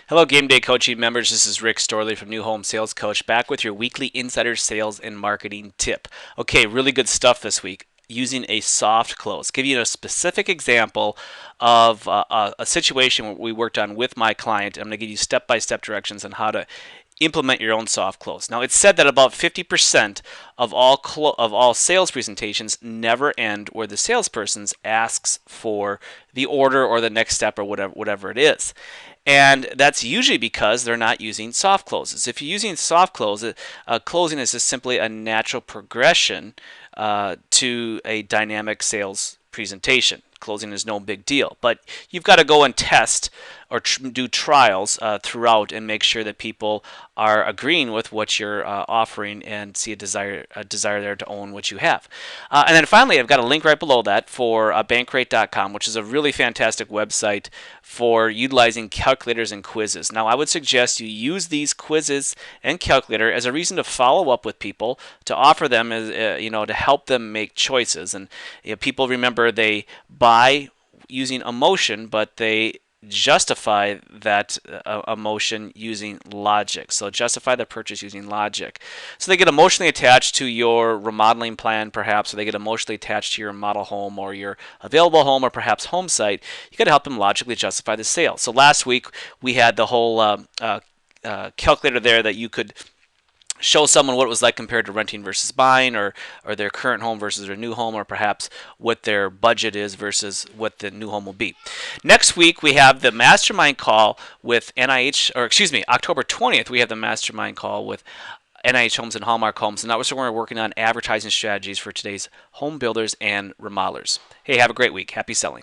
Hello, Game Day Coaching members. This is Rick Storley from New Home Sales Coach, back with your weekly insider sales and marketing tip. Okay, really good stuff this week. Using a soft close. Give you a specific example of a situation we worked on with my client. I'm going to give you step-by-step directions on how to implement your own soft close. Now, it's said that about 50% of all sales presentations never end where the salesperson asks for the order or the next step or whatever it is. And that's usually because they're not using soft closes. If you're using soft closes, closing is just simply a natural progression to a dynamic sales presentation. Closing is no big deal, but you've got to go and test or do trials throughout and make sure that people are agreeing with what you're offering and see a desire there to own what you have. And then finally, I've got a link right below that for bankrate.com, which is a really fantastic website for utilizing calculators and quizzes. Now, I would suggest you use these quizzes and calculator as a reason to follow up with people, to offer them as to help them make choices. And people, remember, they buy using emotion, but they justify that emotion using logic. So justify the purchase using logic. So they get emotionally attached to your remodeling plan, perhaps, or they get emotionally attached to your model home or your available home or perhaps home site. You got to help them logically justify the sale. So last week we had the whole calculator there that you could show someone what it was like compared to renting versus buying, or their current home versus their new home, or perhaps what their budget is versus what the new home will be. Next week we have the mastermind call with October 20th, we have the mastermind call with NIH Homes and Hallmark Homes, and that was when we're working on advertising strategies for today's home builders and remodelers. Hey, have a great week. Happy selling.